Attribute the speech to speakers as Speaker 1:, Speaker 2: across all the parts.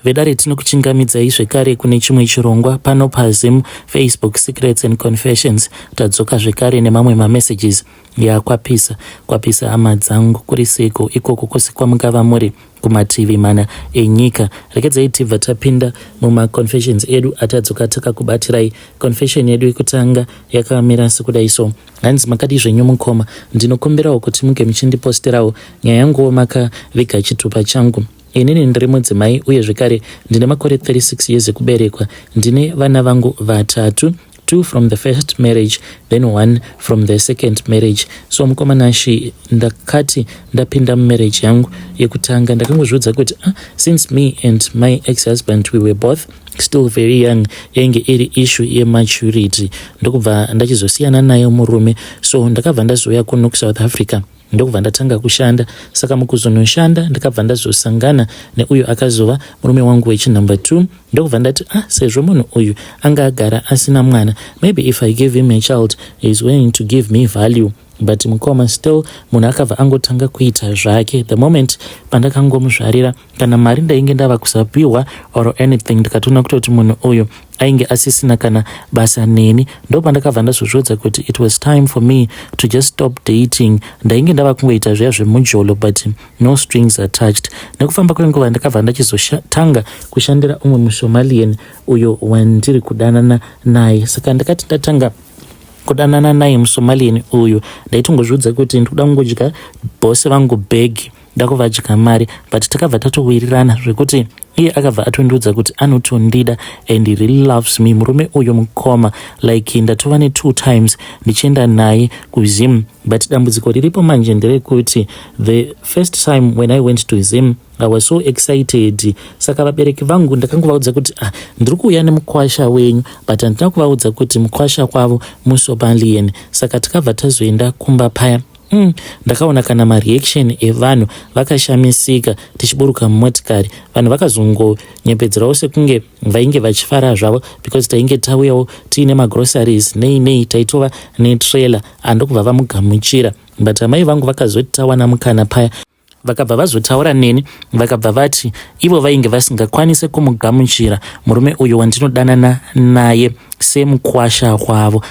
Speaker 1: vedare tinokuchingamidzai zvekare kune chimwe chirongwa pano paZim Facebook Secrets and Confessions. Tadzoka zvekare nemamwe mamessages kwapisa hama dzangu kuri seko ikoko kwose kwamungava muri kumativi mana enyika. Rekedzai tibva tapinda muma-confessions edu atadzoka takakubatirai. Confession yedu yekutanga yakamira sekudai so: hanzi makadi zvenyu mukoma, ndinokumbirawo kuti munge muchindiposterawo nyaya yanguwo makaviga chitupa changu. Inini ndiri mudzimai uye zvekare ndine makore 36 years ekuberekwa. Ndine vana vangu vatatu, 2 from the first marriage then 1 from the second marriage. So mukomanashi ndakati ndapinda mumarriage yangu yekutanga ndakangozviudza kuti since me and my ex-husband we were both still very young, yainge iri issue yematurity. Ndokubva ndachizosiyana naye murume, so ndakabva ndazouya kuno kuSouth Africa ndokubva ndatanga kushanda. Saka mukuzonoshanda ndakabva ndazosangana neuyo akazova murume wangu wechinumber 2. Ndokubva ndati sezvo munhu uyu anga agara asina mwana, maybe if I give him a child he is going to give me value. But mukoma still munhu akabva angotanga kuita zvake. The moment pandakangomuzvarira, kana mari ndainge ndava kusapiwa or anything, ndikatoona kutoti munhu uyu ainge asisina kana basa neni, ndo pandakabva ndazozvodza kuti it was time for me to just stop dating. Ndainge ndava kungoita zviya zvemujolo but no strings attached. Nekufamba kwenguva ndakabva ndachizotanga kushandira umwe muSomalian uyo wandiri kudanana naye. Saka ndakati ndatanga kudanana naye muSomalian uyu, ndaitongozviudza kuti ndikuda kungodya bosi vangu bhegi ndakuvadya mari, but takabva tatowirirana zvekuti iye akabva atondiudza kuti anotondida and he really loves me. Murume uyu mukoma, like ndatova ne2 times ndichienda naye kuZim, but dambudziko riripo manje nderekuti the first time when I went to Zim I was so excited. Saka vabereki vangu ndakangovaudza kuti ndiri kuuya nemukwasha wenyu, but handina kuvaudza kuti mukwasha kwavo muSomalian. Saka takabva tazoenda kumba paya. Ndakaona kana mareaction evanhu vakashamisika tichiburuka mumotikari. Vanhu vakazongonyepedzerawo sekunge vainge vachifara zvavo because tainge tauyawo tiine magroceries nei taitova netrailer andokubva vamugamuchira. But amai vangu vakazoti tawana mukana paya vakabva vazotaura neni, vakabva vati ivo vainge vasingakwanise kumugamuchira murume uyo wandinodanana naye semukwasha kwavo.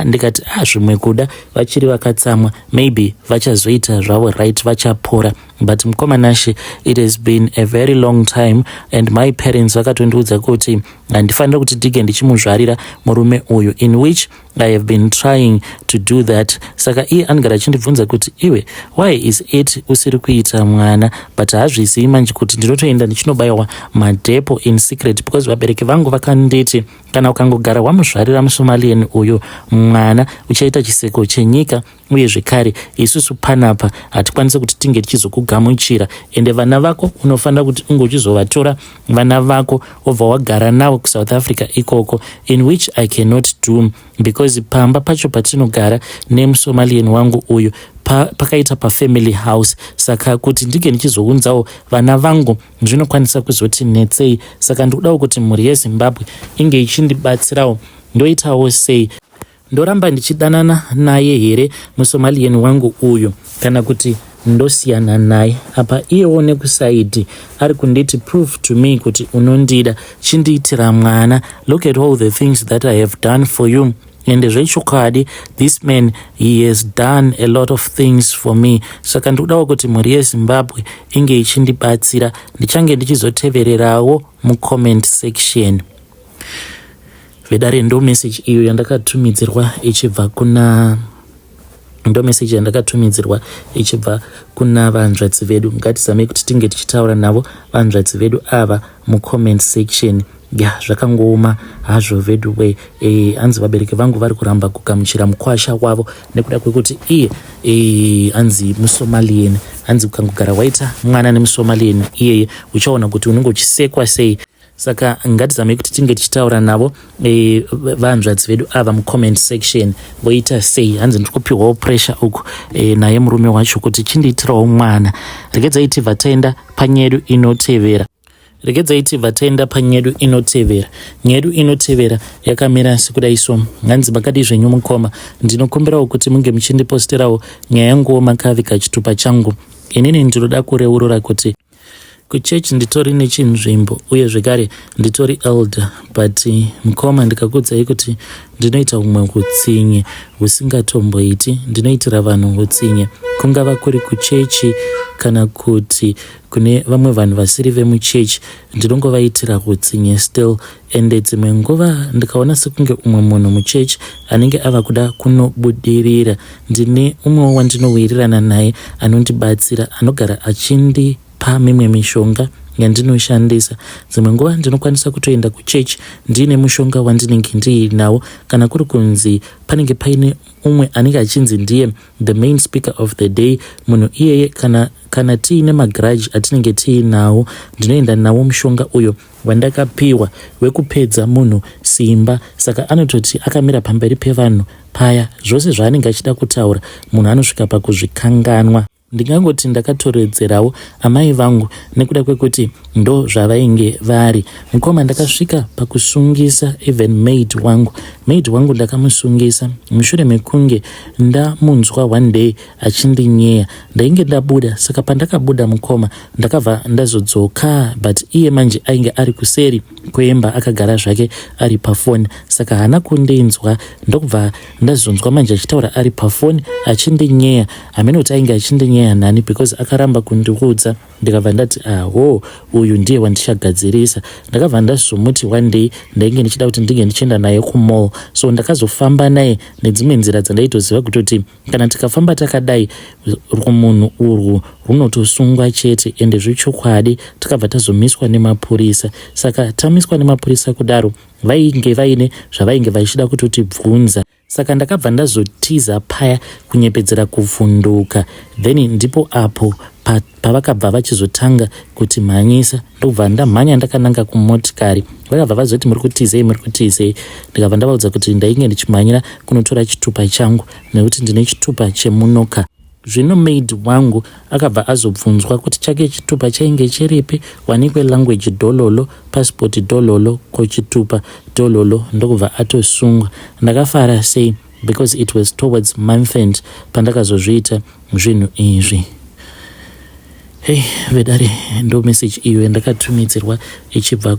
Speaker 1: Ndikati zvimwe kuda vachiri vakatsamwa, maybe vachazoita zvavo right, vachapora. But mukomanashi, it has been a very long time and my parents vakatondiudza kuti handifanira kuti ndige ndichimuzvarira murume uyu, in which I have been trying to do that. Saka iye anogara achindibvunza kuti iwe why is it usiri kuita mwana, but hazvizii manje kuti ndinotoenda ndichinobayiwa madhepo in secret because vabereki vangu vakanditi kana ukangogara wamuzvarira muSomalian uyu mwana uchaita chiseko chenyika, uye zvekare isusu panapa hatikwanisi kuti tinge tichizokugamuchira, ende vana vako unofanira kuti unge uchizovatora vana vako wobva wagara navo kuSouth Africa ikoko, in which I cannot do because pamba pacho patinogara nemuSomalian wangu uyu pakaita pafamily house. Saka kuti ndige ndichizounzawo vana vangu zvinokwanisa kuzoti netsei. Saka ndikudawo kuti mhuri yeZimbabwe inge ichindibatsirawo. Ndoitawo sei? Ndoramba ndichidanana naye here muSomalian wangu uyu kana kuti ndosiyana naye? Apa iyewo nekusaidi ari kunditi prove to me kuti unondida, chindiitira mwana, look at all the things that I have done for you. And zvechokwadi, this man, he has done a lot of things for me. Saka ndikudawo kuti mhuri yeZimbabwe inge ichindibatsira. Ndichange ndichizotevererawo mucomment section. Vedare ndo message iyo yandakatumidzirwa ichibva kuna vanzvadzi vedu. Ngatizame kuti tinge tichitaura navo vanzvadzi vedu ava mucomment section. Zvakangooma hazvo vedu we. Hanzi vabereki vangu vari kuramba kugamuchira mukwasha wavo nekuda kwekuti iye hanzi muSomalian. Hanzi ukangogara waita mwana nemuSomalian iyeye uchaona kuti unenge uchisekwa sei. Saka ngatizame kuti tinge tichitaura navo vanzvadzi vedu ava mucomment section voita sei. Hanzi ndikupiwawo pressure uku naye murume wacho kuti chindiitirawo mwana. Regedzai tibva taenda panyedu inotevera. Nyedu inotevera yakamira sekudai so: hanzi makadi zvenyu mukoma, ndinokumbirawo kuti munge muchindiposterawo nyaya yanguwo makaviga chitupa changu. Inini ndinoda kureurura kuti kuchechi nditori nechinzvimbo uye zvekare nditori elder, but mukoma ndikakuudzai kuti ndinoita umwe utsinye husingatomboiti. Ndinoitira vanhu utsinye, kungava kuri kuchechi kana kuti kune vamwe vanhu vasiri vemuchechi, ndinongovaitira utsinye still. Ende dzimwe nguva ndikaona sekunge umwe munhu muchechi anenge ava kuda kunobudirira, ndine umwe wandinowirirana naye anondibatsira, anogara achindipa mimwe mishonga yandinoshandisa. Dzimwe nguva ndinokwanisa kutoenda kuchechi ndine mushonga wandinenge ndiinawo, kana kuri kunzi panenge paine umwe anenge achinzi ndiye the main speaker of the day. Munhu iyeye kana tiine magaraji atinenge tiinawo, ndinoenda nawo mushonga uyo wandakapiwa wekupedza munhu simba. Saka anototi akamira pamberi pevanhu paya, zvose zvaanenge achida kutaura munhu anosvika pakuzvikanganwa. Ndingangoti ndakatoredzerawo amai vangu nekuda kwekuti ndo zvavainge vari. Mukoma ndakasvika pakusungisa even maid wangu ndakamusungisa mushure mekunge ndamunzwa one day achindinyeya. Ndainge ndabuda, saka pandakabuda mukoma ndakabva ndazodzoka, but iye manje ainge ari kuseri kwemba akagara zvake ari pafoni, saka haana kundinzwa. Ndokubva ndazonzwa manje achitaura ari pafoni achindinyeya. Hamenoti ainge achindinyaya nani because akaramba kundiudza. Ndikabva ndati uyu ndiye wandichagadzirisa. Ndakabva ndazomuti one day ndainge ndichida kuti ndinge ndichienda naye kumall, so ndakazofamba naye nedzimwe nzira dzandaitoziva kutoti kana tikafamba takadai munhu urwu runotosungwa chete. Ende zvechokwadi takabva tazomiswa nemapurisa. Saka tamiswa nemapurisa kudaro, vainge vaine zvavainge vachida kutotibvunza. Saka ndakabva ndazotiza paya kunyepedzera kuvhunduka, then ndipo apo pavakabva vachizotanga kuti mhanyisa. Ndokubva ndamhanya ndakananga kumotikari. Vakabva vazoti muri kutizei. Ndikabva ndavaudza kuti ndainge ndichimhanyira kunotora chitupa changu nekuti ndine chitupa chemunoka. Zvino maid wangu akabva azobvunzwa kuti chake chitupa chainge chiripi, wanikwe language dololo, passport dololo, kochitupa dololo. Ndokubva atosungwa. Ndakafara sei because it was towards month end pandakazozviita zvinhu izvi. Hey vedare, ndo message iyo ndakatumidzirwa ichibva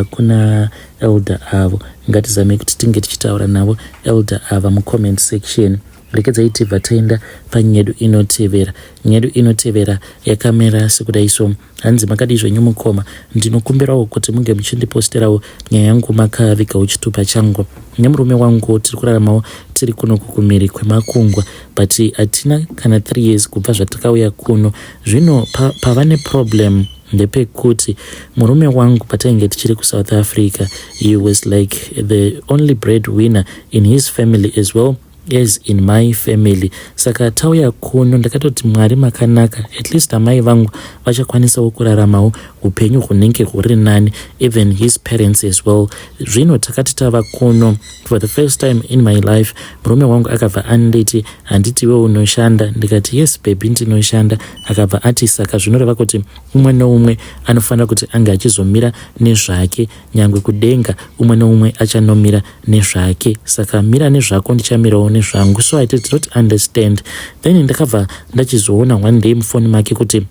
Speaker 1: kuna elder avo. Ngatizame kuti tinge tichitaura navo elder ava mucomment section. Rekedzai tibva taenda panyedu inotevera. Nyedu inotevera yakamera sekudai so. Hanzi makadi zvenyu mukoma, ndinokumbirawo kuti munge muchindiposterawo nyaya yangu makavikawo chitupa changu. Nemurume wangu tiri kuraramawo tiri kuno kukumiri kwemakungwa, but hatina kana 3 years kubva zvatakauya kuno. Zvino pava neproblem ndepekuti murume wangu patainge tichiri kuSouth Africa, he was like the only breadwinner in his family as well as in my family. Saka tauya kuno ndakatoti Mwari makanaka, at least amai vangu vachakwanisawo kuraramawo upenyu hunenge huri nani, even his parents as well. Zvino takati tava kuno for the first time in my life, murume wangu akabva anditi handiti wewe unoshanda. Ndikati yes baby ndinoshanda. Akabva ati saka zvinoreva kuti umwe noumwe anofanira kuti anga achizomira nezvake, nyangwe kudenga umwe noumwe achanomira nezvake. Saka mira nezvako ndichamirawo nezvangu. So I did not understand. Then ndakabva ndachizoona one day mufoni make kuti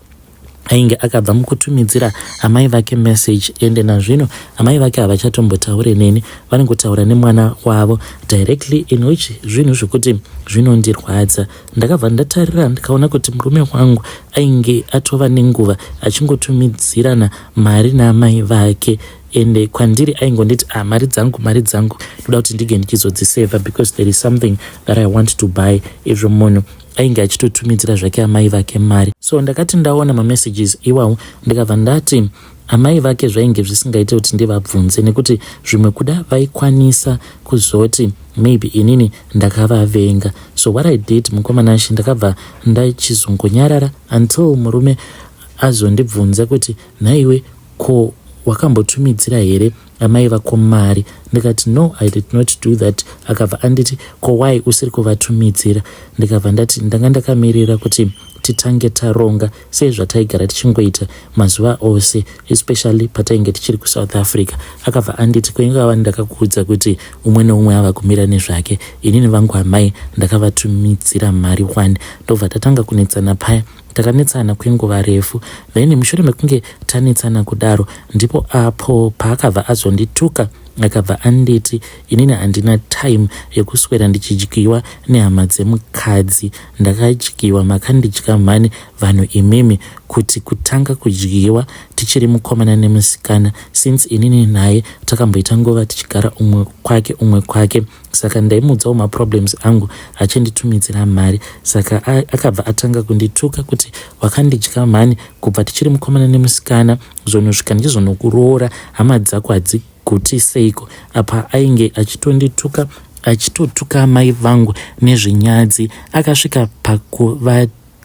Speaker 1: ainge akabva mukutumidzira amai vake message. Ende nazvino amai vake havachatombotaure neni, vanongotaura nemwana wavo directly, in which zvinhu zvekuti zvinondirwadza. Ndakabva ndatarira ndikaona kuti murume wangu ainge atova nenguva achingotumidzirana mari naamai vake. Ende kwandiri aingonditi mari dzangu ndoda kuti ndige ndichizodziseva because there is something that I want to buy. Every munhu ainge achitotumidzira zvake amai vake mari. So ndakati ndaona mamessages iwawo ndikabva ndati amai vake zvainge zvisingaite kuti ndivabvunze, nekuti zvimwe kuda vaikwanisa kuzoti maybe inini ndakavavenga. So what I did mukomanashi, ndakabva ndachizongonyarara until murume azondibvunza kuti nhaiwe ko wakambotumidzira here amai vako mari? Ndikati no, I did not do that. Akabva anditi ko why usiri kuvatumidzira? Ndikabva ndati ndanga ndakamirira kuti titange taronga sezvataigara tichingoita mazuva ose, especially patainge tichiri kuSouth Africa. Akabva anditi kwengava ndakakuudza kuti umwe noumwe ava kumira nezvake, inini vangu amai ndakavatumidzira mari 1. Ndobva tatanga kunetsana paya takanetsana kwenguva refu. Then mushure mekunge tanetsana kudaro ndipo apo paakabva azondituka akabva anditi inini handina time yekuswera ndichidyiwa nehama dzemukadzi. Ndakadyiwa, makandidya mhani vanhu imimi kuti kutanga kudyiwa tichiri mukomana nemusikana, since inini naye takamboita nguva tichigara umwe kwake. Saka ndaimudzawo maproblems angu achanditumidzira mari. Saka akabva atanga kundituka kuti wakandidya mhani kubva tichiri mukomana nemusikana, zvonosvika ndizvonokuroora, hama dzako hadziguti seiko. Apa ainge achitondituka, achitotuka amai vangu nezvinyadzi. Akasvika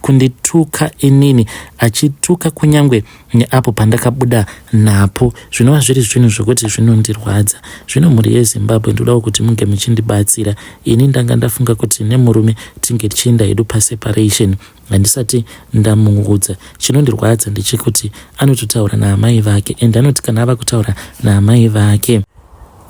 Speaker 1: kundituka inini, achituka kunyangwe neapo pandakabuda napo. Zvinova zviri zvinhu zvokuti zvinondirwadza. Zvino mhuri yeZimbabwe ndodawo kuti munge muchindibatsira. Ini ndanga ndafunga kuti nemurume tinge tichienda hedu paseparation, handisati ndamuudza. Chinondirwadza ndechekuti anototaura naamai vake, and anoti kana ava kutaura naamai vake,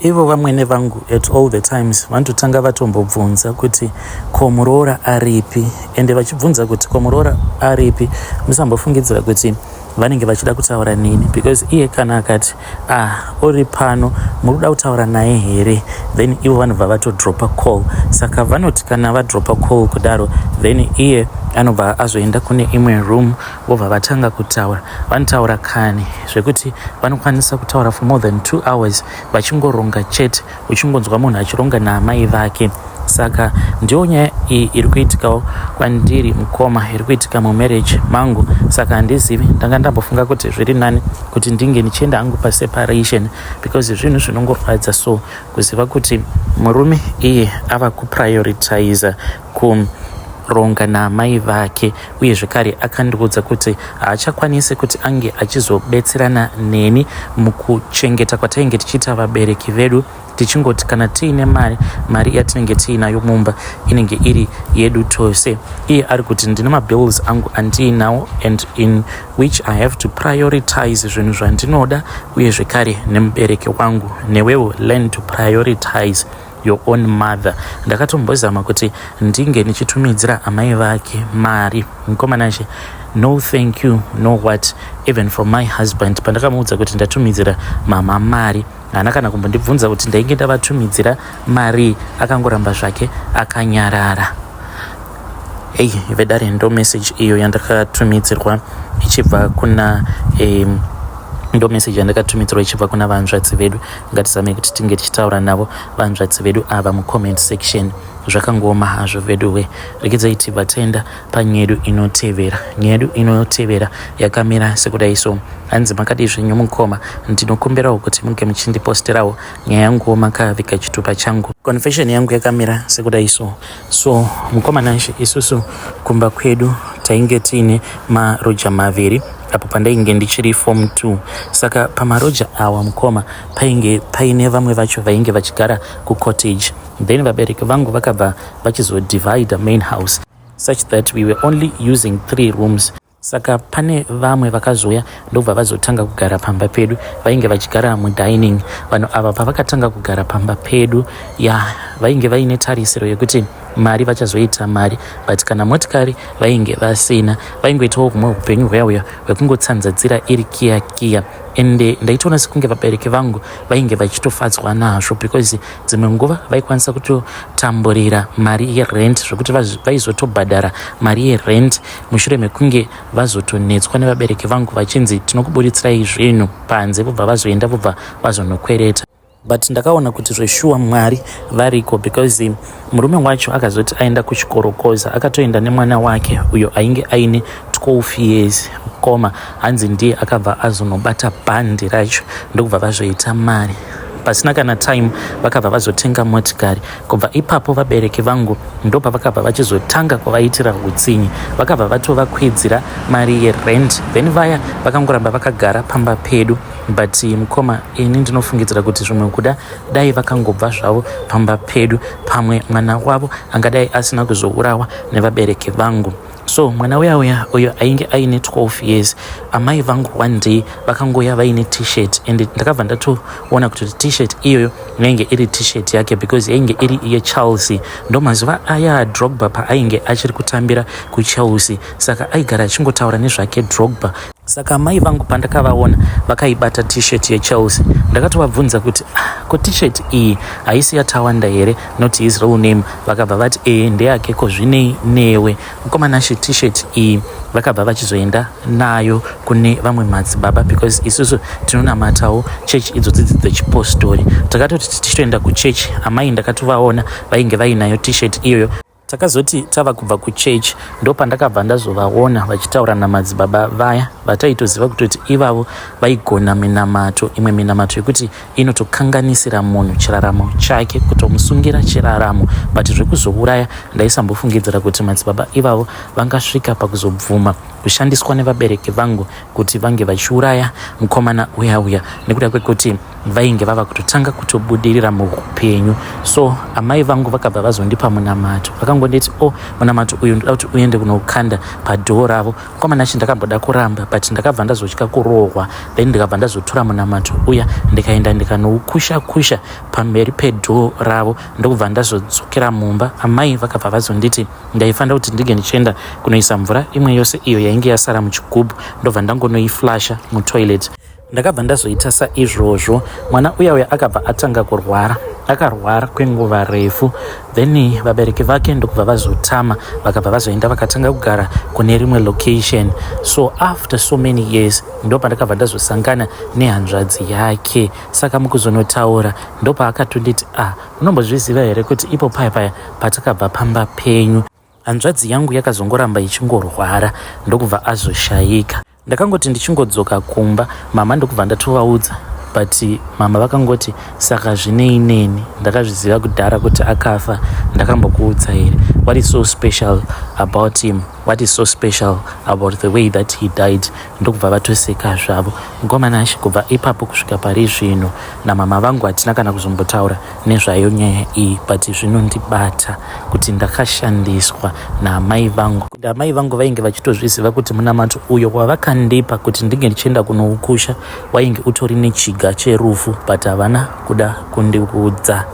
Speaker 1: ivo vamwene vangu at all the times vanototanga vatombobvunza kuti komuroora aripi, ende vachibvunza kuti komuroora aripi musambofungidzira kuti vanenge vachida kutaura nini, because iye kana akati uri pano muruda kutaura naye here, then ivo vanobva vatodropa call. Saka vanoti kana vadropa call kudaro, then iye anobva azoenda kune imwe room vobva vatanga kutaura. Vanotaura kani zvekuti vanokwanisa kutaura for more than 2 hours vachingoronga chete, uchingonzwa munhu achironga naamai vake. Saka ndiyo nyaya iyi iri kuitikawo kwandiri mukoma, iri kuitika mumarriage mangu. Saka handizivi, ndanga ndambofunga kuti zviri nani kuti ndinge ndichienda hangu paseparation, because zvinhu zvinongorwadza so kuziva kuti murume iye ava kuprioritiza kuronga naamai vake, uye zvekare akandiudza kuti haachakwanisi kuti ange achizobetserana neni mukuchengeta kwatainge tichiita vabereki vedu, tichingoti kana tiine mari yatinenge tiinayo mumba inenge iri yedu tose. Iye ari kuti ndine mabills angu andiinawo, and in which I have to prioritize zvinhu zvandinoda, uye zvekare nemubereki wangu. Newewo learn to prioritize your own mother. Ndakatombozama kuti ndinge nichitumidzira amai vake mari. Mukomanache, no thank you, no what, even for my husband. Pandakamuudza kuti ndatumidzira mama mari, hana kana kumbondibvunza kuti ndainge ndavatumidzira mari, akangoramba zvake akanyarara. Vedare ndo message iyo yandakatumidzirwa ichibva kuna ndo message yandakatumidzirwa ichibva kuna vanzvadzi vedu. Ngatizame kuti tinge tichitaura navo vanzvadzi vedu ava mucomment section. Zvakangoma hazvo veduwe, regai vatenda panyedu inotevera. Nyedu inotevera yakamira sekudai so. Hanzi makadi zvenyu mukoma, ndinokumbirawo kuti munge muchindiposterawo nyaya yangu makavika chitupa changu. Confession yangu yakamira sekudai so. So mukomanashe, isusu kumba kwedu tainge tiine maroja maviri apo pandainge ndichiri form 2. Saka pamaroja awa mukoma painge paine vamwe vacho vainge vachigara kucottage. Then vabereki vangu vakabva vachizodivide main house such that we were only using 3 rooms. Saka pane vamwe vakazouya ndobva vazotanga kugara pamba pedu, vainge vachigara mudining. Vanhu ava pavakatanga kugara pamba pedu, vainge vaine tarisiro yekuti mari vachazoita mari, but kana motikari vainge vasina. Vaingoitawo kumwe upenyu hwauya hwekungotsanzadzira iri kiya. Ende ndaitoona sekunge vabereki vangu vainge vachitofadzwa nazvo, because dzimwe nguva vaikwanisa kutotamburira mari yerent, zvokuti vaizotobhadhara mari yerent mushure mekunge vazotonetswa nevabereki vangu vachinzi tinokubuditsrai zvinhu panze, vobva vazoenda vobva vazonokwereta. But ndakaona kuti zveshuwa Mwari variko, because murume wacho akazoti aenda kuchikorokoza, akatoenda nemwana wake uyo ainge aine 12 years koma, hanzi ndiye akabva azonobata bhandi racho ndokubva vazoita mari. Pasina kana time vakabva vazotenga motikari. Kubva ipapo vabereki vangu ndopa vakabva vachizotanga kuvaitira utsinyi, vakabva vatovakwidzira mari yerent. Then vaya vakangoramba vakagara pamba pedu, but mukoma ini ndinofungidzira kuti zvimwe kuda dai vakangobva zvavo pamba pedu, pamwe mwana wavo angadai asina kuzourawa nevabereki vangu. So mwana uyo ainge aine 12 years. Amai vangu one day vakangoya vaine t-shirt, and ndakabva ndatoona kuti t-shirt iyoyo yainge iri t-shirt yake because yainge iri yeChelsea. Ndo mazuva aya Drogba paainge achiri kutambira kuChelsea, saka aigara achingotaura nezvake Drogba. Saka amai vangu pandakavaona vakaibata t-shirt yeChelsea, ndakatovabvunza kuti ko t-shirt iyi haisi yaTawanda here, not his real name? Vakabva vati ndeyake. Ko zvinei newe mukomanashi? T-shirt iyi vakabva vachizoenda nayo kune vamwe madzibaba because isusu tinonamatawo chechi idzodzi dzechipostori. Takatoti tichitoenda kuchechi, amai ndakatovaona vainge vainayo t-shirt iyoyo. Takazoti tava kubva kuchechi ndo pandakabva ndazovaona vachitaura namadzibaba vaya vataitoziva kutoti ivavo vaigona minamato, imwe minamato yekuti inotokanganisira munhu chiraramo chake, kutomusungira chiraramo, but zvekuzouraya ndaisambofungidzira kuti madzibaba ivavo vangasvika pakuzobvuma kushandiswa nevabereki vangu kuti vange vachiuraya mukomana uya nekuda kwekuti vainge vava kutotanga kutobudirira muupenyu. So amai vangu vakabva vazondipa munamato, vakangonditi munamato uyu ndoda kuti uende kunoukanda padhoo ravo. Mukomanachi ndakamboda kuramba, but ndakabva ndazotya kurohwa, then ndikabva ndazotora munamato uya ndikaenda ndikanoukusha pamberi pedhoo ravo, ndokubva ndazodzokera mumba. Amai vakabva vazonditi ndaifanira kuti ndige ndichienda kunoisa mvura imwe yose iyo yainge yasara muchigubhu, ndobva ndangonoiflasha mutoilet. Ndakabva ndazoita saizvozvo. Mwana uya akabva atanga kurwara, akarwara kwenguva refu, then vabereki vake ndokubva vazotama, vakabva vazoenda vakatanga kugara kune rimwe location. So after so many years ndo pandakabva ndazosangana nehanzvadzi yake. Saka mukuzonotaura ndo paakatonditi unombozviziva here kuti ipo paya patakabva pamba penyu hanzvadzi yangu yakazongoramba ichingorwara ndokubva azoshayika. Ndakangoti ndichingodzoka kumba, mama ndokubva ndatovaudza, but mama vakangoti saka zvinei neni? Ndakazviziva kudhara kuti akafa. Ndakambokuudza here. What is so special about him? What is so special about the way that he died? Ndokubva vatoseka zvavo. Mukomanashi kubva ipapo kusvika pari zvino namama vangu hatina kana kuzombotaura nezvayo nyaya iyi, but zvinondibata kuti ndakashandiswa naamai vangu. Amai vangu vainge vachitozviziva kuti munamato uyo wavakandipa kuti ndinge ndichienda kunoukusha wainge utori nechiga cherufu, but havana kuda kundiudza.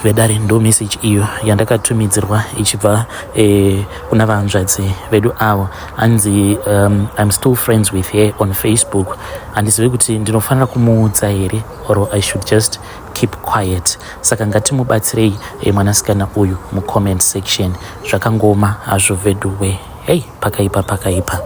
Speaker 1: Vedare ndo message iyo yandakatumidzirwa ichibva kuna vahanzvadzi vedu avo. Anzi I'm still friends with her on Facebook. Handizivi kuti ndinofanira kumuudza here or I should just keep quiet. Saka ngatimubatsirei mwanasikana uyu mucomment section. Zvakangoma hazvo veduwe. Pakaipa.